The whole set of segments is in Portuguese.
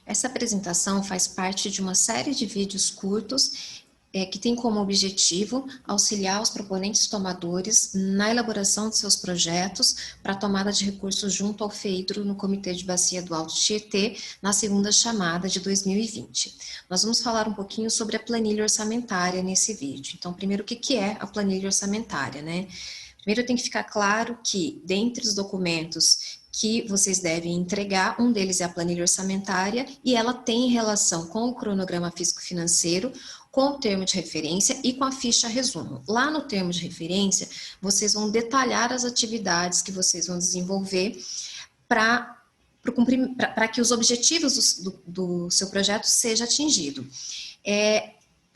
Essa apresentação faz parte de uma série de vídeos curtos que tem como objetivo auxiliar os proponentes tomadores na elaboração de seus projetos para tomada de recursos junto ao FEIDRO no Comitê de Bacia do Alto Tietê, na segunda chamada de 2020. Nós vamos falar um pouquinho sobre a planilha orçamentária nesse vídeo. Então, primeiro, o que é a planilha orçamentária, né? Primeiro, tem que ficar claro que, dentre os documentos que vocês devem entregar, um deles é a planilha orçamentária e ela tem relação com o cronograma físico-financeiro, com o termo de referência e com a ficha resumo. Lá no termo de referência, vocês vão detalhar as atividades que vocês vão desenvolver para que os objetivos do seu projeto sejam atingidos.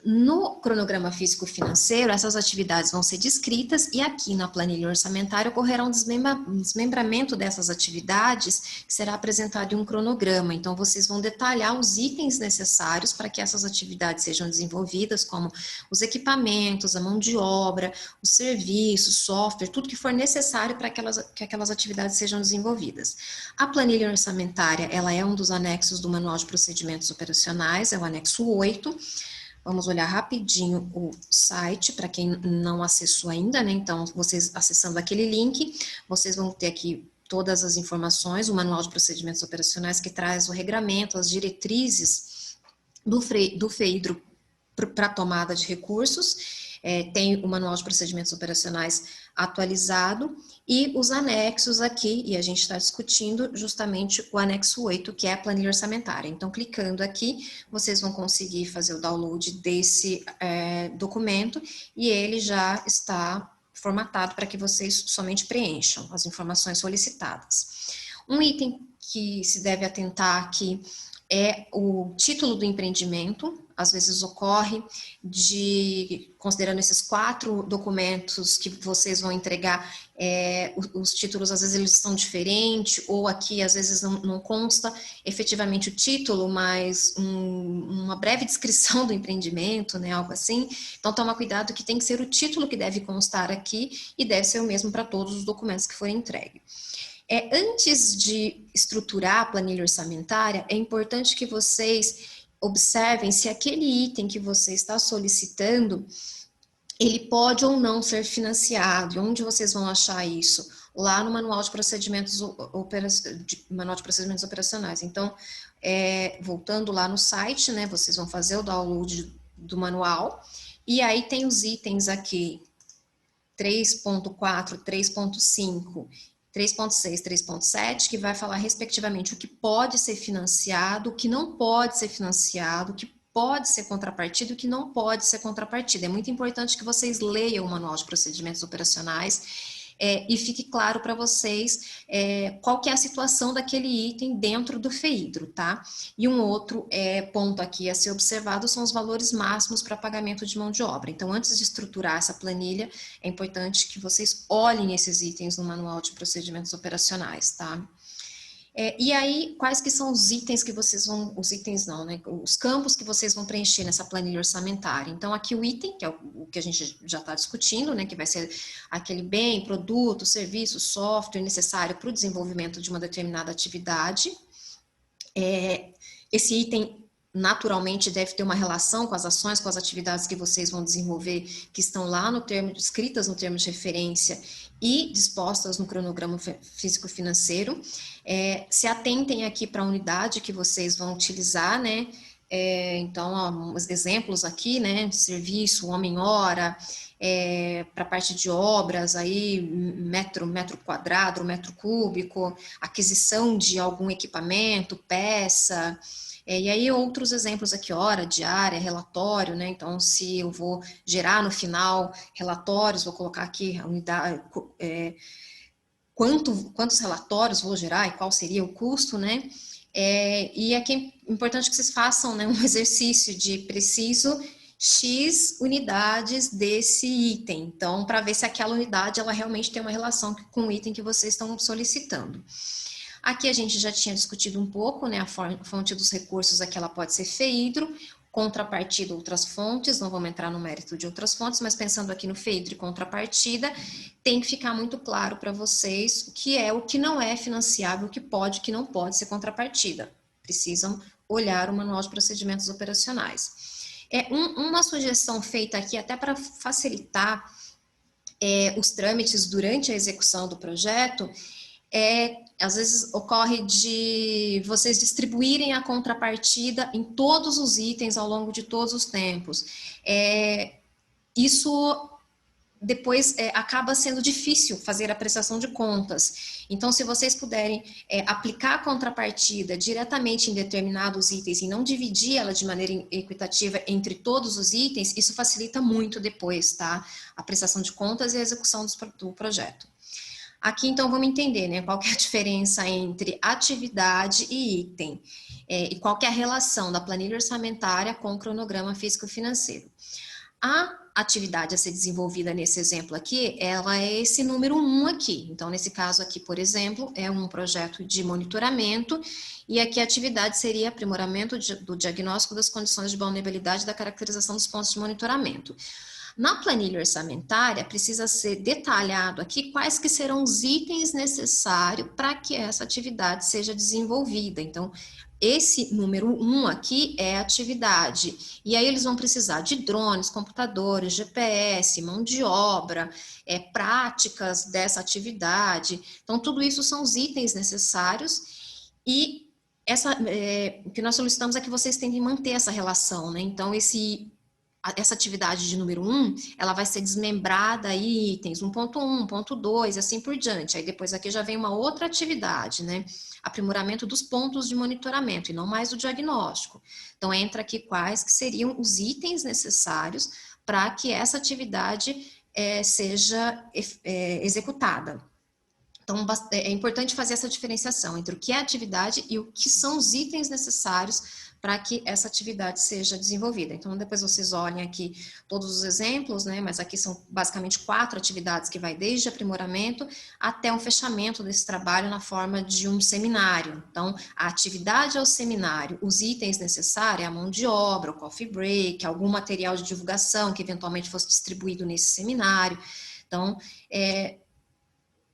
No cronograma físico-financeiro, essas atividades vão ser descritas e aqui na planilha orçamentária ocorrerá um desmembramento dessas atividades que será apresentado em um cronograma. Então, vocês vão detalhar os itens necessários para que essas atividades sejam desenvolvidas, como os equipamentos, a mão de obra, os serviços, software, tudo que for necessário para que aquelas atividades sejam desenvolvidas. A planilha orçamentária, ela é um dos anexos do Manual de Procedimentos Operacionais, é o anexo 8. Vamos olhar rapidinho o site, para quem não acessou ainda, né? Então, vocês acessando aquele link, vocês vão ter aqui todas as informações, o Manual de Procedimentos Operacionais que traz o regramento, as diretrizes do FEIDRO para tomada de recursos, tem o Manual de Procedimentos Operacionais atualizado e os anexos aqui, e a gente está discutindo justamente o anexo 8, que é a planilha orçamentária. Então, clicando aqui, vocês vão conseguir fazer o download desse documento e ele já está formatado para que vocês somente preencham as informações solicitadas. Um item que se deve atentar aqui é o título do empreendimento. Às vezes ocorre considerando esses 4 documentos que vocês vão entregar, os títulos às vezes eles estão diferentes, ou aqui às vezes não consta efetivamente o título, mas uma breve descrição do empreendimento, né, algo assim. Então toma cuidado que tem que ser o título que deve constar aqui e deve ser o mesmo para todos os documentos que forem entregues. Antes de estruturar a planilha orçamentária, é importante que vocês observem se aquele item que você está solicitando, ele pode ou não ser financiado. Onde vocês vão achar isso? Lá no Manual de Procedimentos Operacionais. Então, voltando lá no site, né, vocês vão fazer o download do manual, e aí tem os itens aqui, 3.4, 3.5, 3.6, 3.7, que vai falar respectivamente o que pode ser financiado, o que não pode ser financiado, o que pode ser contrapartida e o que não pode ser contrapartida. É muito importante que vocês leiam o Manual de Procedimentos Operacionais e fique claro para vocês qual que é a situação daquele item dentro do FEIDRO, tá? E um outro ponto aqui a ser observado são os valores máximos para pagamento de mão de obra. Então, antes de estruturar essa planilha, é importante que vocês olhem esses itens no Manual de Procedimentos Operacionais, tá? E aí, quais que são os itens que vocês vão, os itens não, né? Os campos que vocês vão preencher nessa planilha orçamentária. Então, aqui o item, que é o que a gente já está discutindo, né? Que vai ser aquele bem, produto, serviço, software necessário para o desenvolvimento de uma determinada atividade. Esse item naturalmente deve ter uma relação com as ações, com as atividades que vocês vão desenvolver, que estão lá no termo, escritas no termo de referência e dispostas no cronograma físico-financeiro. Se atentem aqui para a unidade que vocês vão utilizar, né? Então, exemplos aqui, né? Serviço, homem-hora, para a parte de obras, aí, metro quadrado, metro cúbico, aquisição de algum equipamento, peça. E aí outros exemplos aqui, hora, diária, relatório, né? Então, se eu vou gerar no final relatórios, vou colocar aqui a unidade, quantos relatórios vou gerar e qual seria o custo, né? E aqui é importante que vocês façam, né, um exercício de preciso X unidades desse item. Então, para ver se aquela unidade ela realmente tem uma relação com o item que vocês estão solicitando. Aqui a gente já tinha discutido um pouco, né, a fonte dos recursos aqui ela pode ser FEIDRO, contrapartida outras fontes, não vamos entrar no mérito de outras fontes, mas pensando aqui no FEIDRO e contrapartida, tem que ficar muito claro para vocês o que não é financiável, o que pode, o que não pode ser contrapartida. Precisam olhar o manual de procedimentos operacionais. Uma sugestão feita aqui, até para facilitar os trâmites durante a execução do projeto, às vezes ocorre de vocês distribuírem a contrapartida em todos os itens ao longo de todos os tempos. Isso depois acaba sendo difícil fazer a prestação de contas. Então, se vocês puderem aplicar a contrapartida diretamente em determinados itens e não dividir ela de maneira equitativa entre todos os itens, isso facilita muito depois, tá? A prestação de contas e a execução do projeto. Aqui, então, vamos entender, né, qual que é a diferença entre atividade e item, e qual que é a relação da planilha orçamentária com o cronograma físico-financeiro. A atividade a ser desenvolvida nesse exemplo aqui, ela é esse número 1 aqui. Então, nesse caso aqui, por exemplo, é um projeto de monitoramento, e aqui a atividade seria aprimoramento do diagnóstico das condições de vulnerabilidade da caracterização dos pontos de monitoramento. Na planilha orçamentária, precisa ser detalhado aqui quais que serão os itens necessários para que essa atividade seja desenvolvida. Então, esse número 1 aqui é atividade. E aí eles vão precisar de drones, computadores, GPS, mão de obra, práticas dessa atividade. Então, tudo isso são os itens necessários e o que nós solicitamos é que vocês tentem manter essa relação, né? Então, essa atividade de número 1, ela vai ser desmembrada em itens 1.1, 1.2, assim por diante. Aí depois aqui já vem uma outra atividade, né? Aprimoramento dos pontos de monitoramento e não mais do diagnóstico. Então entra aqui quais que seriam os itens necessários para que essa atividade seja executada. Então é importante fazer essa diferenciação entre o que é atividade e o que são os itens necessários para que essa atividade seja desenvolvida. Então, depois vocês olhem aqui todos os exemplos, né? Mas aqui são basicamente 4 atividades que vai desde aprimoramento até um fechamento desse trabalho na forma de um seminário. Então, a atividade é o seminário, os itens necessários, a mão de obra, o coffee break, algum material de divulgação que eventualmente fosse distribuído nesse seminário. Então,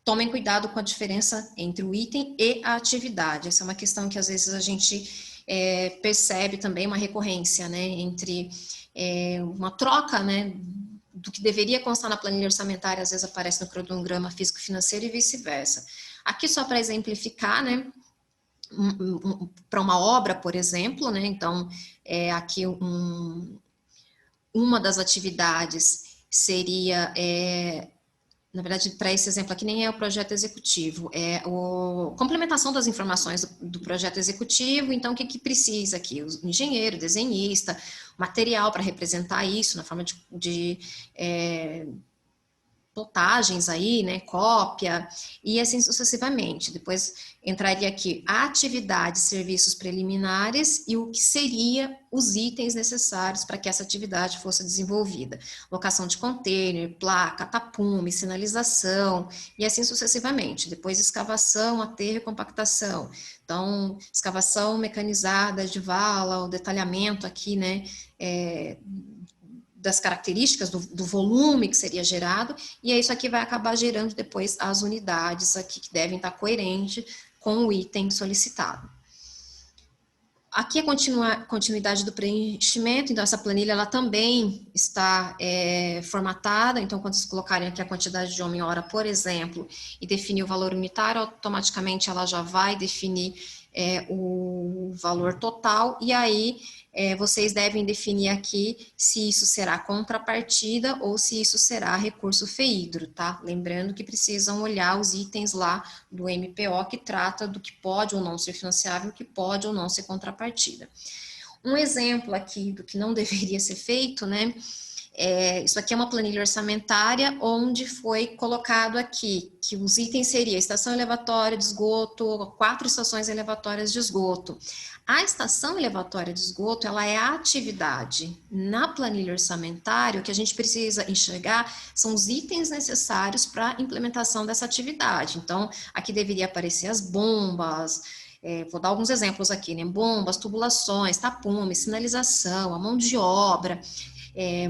tomem cuidado com a diferença entre o item e a atividade. Essa é uma questão que às vezes a gente percebe também uma recorrência, né, entre uma troca, né, do que deveria constar na planilha orçamentária, às vezes aparece no cronograma físico-financeiro e vice-versa. Aqui só para exemplificar, né, para uma obra, por exemplo, né, então aqui uma das atividades seria na verdade, para esse exemplo aqui, nem é o projeto executivo, é a complementação das informações do projeto executivo. Então, o que precisa aqui? O engenheiro, desenhista, material para representar isso na forma de plotagens aí, né, cópia, e assim sucessivamente. Depois entraria aqui a atividade, serviços preliminares e o que seria os itens necessários para que essa atividade fosse desenvolvida. Locação de container, placa, tapume, sinalização, e assim sucessivamente. Depois escavação, aterro e compactação. Então, escavação mecanizada de vala, o detalhamento aqui, né, das características do volume que seria gerado, e isso aqui vai acabar gerando depois as unidades aqui que devem estar coerentes com o item solicitado. Aqui a continuidade do preenchimento, então essa planilha ela também está formatada, então quando vocês colocarem aqui a quantidade de homem-hora, por exemplo, e definir o valor unitário, automaticamente ela já vai definir o valor total, e aí vocês devem definir aqui se isso será contrapartida ou se isso será recurso FEIDRO, tá? Lembrando que precisam olhar os itens lá do MPO que trata do que pode ou não ser financiável, o que pode ou não ser contrapartida. Um exemplo aqui do que não deveria ser feito, né? Isso aqui é uma planilha orçamentária onde foi colocado aqui que os itens seriam estação elevatória de esgoto, 4 estações elevatórias de esgoto. A estação elevatória de esgoto, ela é a atividade. Na planilha orçamentária, o que a gente precisa enxergar são os itens necessários para a implementação dessa atividade. Então, aqui deveria aparecer as bombas, vou dar alguns exemplos aqui, né? Bombas, tubulações, tapumes, sinalização, a mão de obra,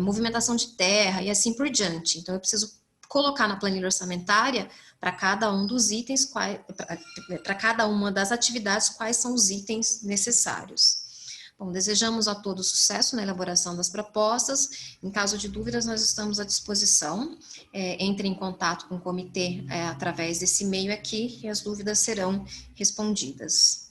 movimentação de terra e assim por diante. Então, eu preciso colocar na planilha orçamentária para cada um dos itens, para cada uma das atividades, quais são os itens necessários. Bom, desejamos a todos sucesso na elaboração das propostas. Em caso de dúvidas, nós estamos à disposição. Entre em contato com o comitê através desse e-mail aqui e as dúvidas serão respondidas.